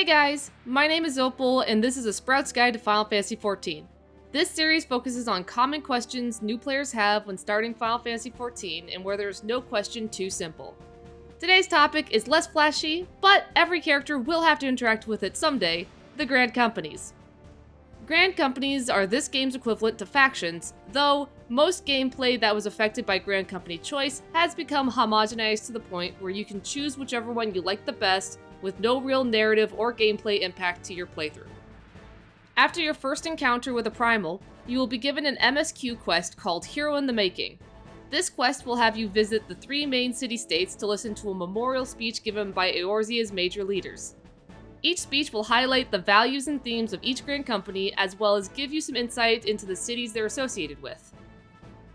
Hey guys, my name is Opal, and this is a Sprout's Guide to Final Fantasy XIV. This series focuses on common questions new players have when starting Final Fantasy XIV and where there's no question too simple. Today's topic is less flashy, but every character will have to interact with it someday, the Grand Companies. Grand Companies are this game's equivalent to factions, though most gameplay that was affected by Grand Company choice has become homogenized to the point where you can choose whichever one you like the best with no real narrative or gameplay impact to your playthrough. After your first encounter with a Primal, you will be given an MSQ quest called Hero in the Making. This quest will have you visit the 3 main city-states to listen to a memorial speech given by Eorzea's major leaders. Each speech will highlight the values and themes of each Grand Company, as well as give you some insight into the cities they're associated with.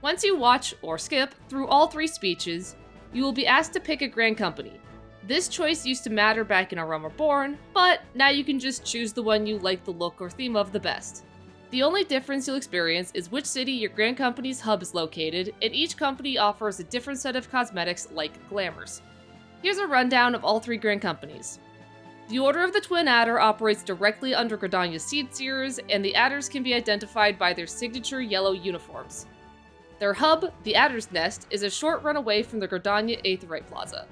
Once you watch, or skip, through all 3 speeches, you will be asked to pick a Grand Company. This choice used to matter back in A Realm Reborn, but now you can just choose the one you like the look or theme of the best. The only difference you'll experience is which city your Grand Company's hub is located, and each company offers a different set of cosmetics like glamours. Here's a rundown of all 3 Grand Companies. The Order of the Twin Adder operates directly under Gridania's Seed Seers, and the Adders can be identified by their signature yellow uniforms. Their hub, the Adder's Nest, is a short run away from the Gridania Aetheryte Plaza.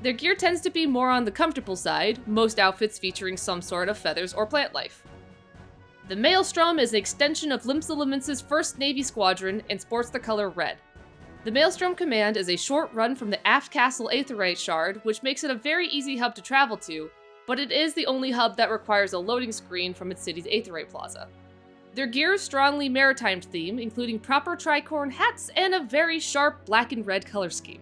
Their gear tends to be more on the comfortable side, most outfits featuring some sort of feathers or plant life. The Maelstrom is an extension of Limsa Limens's 1st Navy Squadron and sports the color red. The Maelstrom Command is a short run from the Aft Castle Aetheryte Shard, which makes it a very easy hub to travel to, but it is the only hub that requires a loading screen from its city's Aetheryte Plaza. Their gear is strongly maritime themed, including proper tricorn hats and a very sharp black and red color scheme.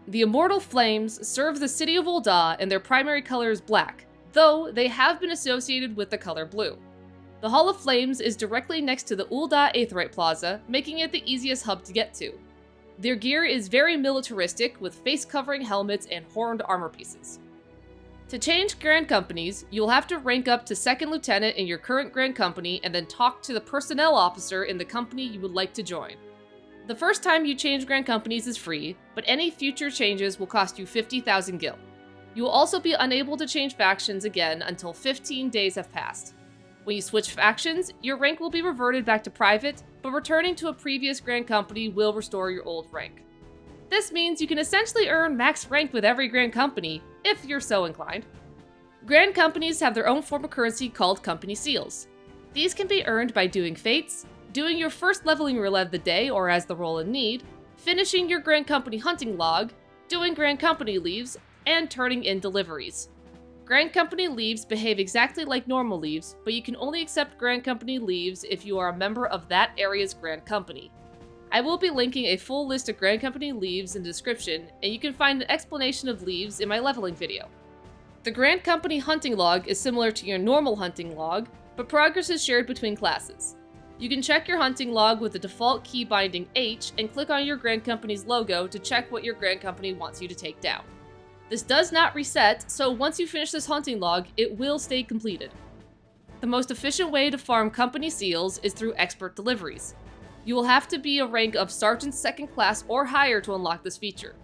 The Immortal Flames serve the city of Ul'dah, and their primary color is black, though they have been associated with the color blue. The Hall of Flames is directly next to the Ul'dah Aetheryte Plaza, making it the easiest hub to get to. Their gear is very militaristic, with face-covering helmets and horned armor pieces. To change Grand Companies, you'll have to rank up to 2nd Lieutenant in your current Grand Company and then talk to the personnel officer in the company you would like to join. The first time you change Grand Companies is free, but any future changes will cost you 50,000 gil. You will also be unable to change factions again until 15 days have passed. When you switch factions, your rank will be reverted back to private, but returning to a previous Grand Company will restore your old rank. This means you can essentially earn max rank with every Grand Company, if you're so inclined. Grand Companies have their own form of currency called Company Seals. These can be earned by doing fates, doing your first leveling roulette of the day or as the role in need, finishing your Grand Company hunting log, doing Grand Company Leves, and turning in Deliveries. Grand Company Leves behave exactly like normal Leves, but you can only accept Grand Company Leves if you are a member of that area's Grand Company. I will be linking a full list of Grand Company Leves in the description, and you can find an explanation of Leves in my leveling video. The Grand Company hunting log is similar to your normal hunting log, but progress is shared between classes. You can check your hunting log with the default key binding H and click on your Grand Company's logo to check what your Grand Company wants you to take down. This does not reset, so once you finish this hunting log, it will stay completed. The most efficient way to farm company seals is through expert deliveries. You will have to be a rank of Sergeant 2nd class or higher to unlock this feature.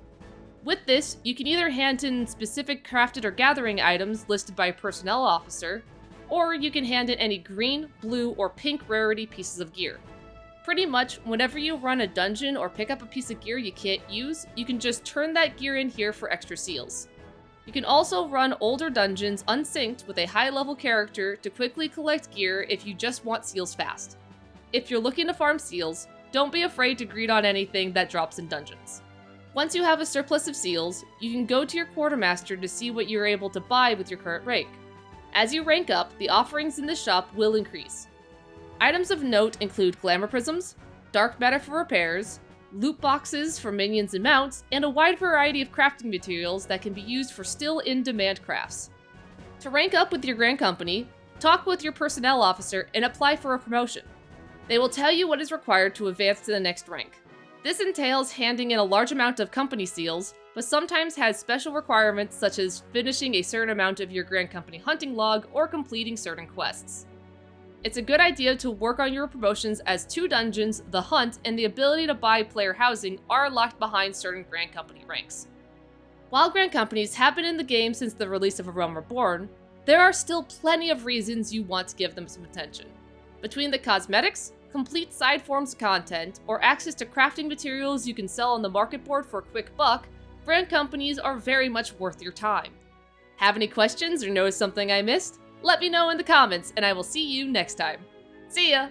With this, you can either hand in specific crafted or gathering items listed by personnel officer, or you can hand in any green, blue, or pink rarity pieces of gear. Pretty much, whenever you run a dungeon or pick up a piece of gear you can't use, you can just turn that gear in here for extra seals. You can also run older dungeons unsynced with a high-level character to quickly collect gear if you just want seals fast. If you're looking to farm seals, don't be afraid to greed on anything that drops in dungeons. Once you have a surplus of seals, you can go to your quartermaster to see what you're able to buy with your current rank. As you rank up, the offerings in the shop will increase. Items of note include glamour prisms, dark matter for repairs, loot boxes for minions and mounts, and a wide variety of crafting materials that can be used for still in-demand crafts. To rank up with your Grand Company, talk with your personnel officer and apply for a promotion. They will tell you what is required to advance to the next rank. This entails handing in a large amount of company seals, but sometimes has special requirements such as finishing a certain amount of your Grand Company hunting log or completing certain quests. It's a good idea to work on your promotions as 2 dungeons, the hunt, and the ability to buy player housing are locked behind certain Grand Company ranks. While Grand Companies have been in the game since the release of A Realm Reborn, there are still plenty of reasons you want to give them some attention. Between the cosmetics, complete side forms of content, or access to crafting materials you can sell on the market board for a quick buck, brand companies are very much worth your time. Have any questions or notice something I missed? Let me know in the comments, and I will see you next time. See ya!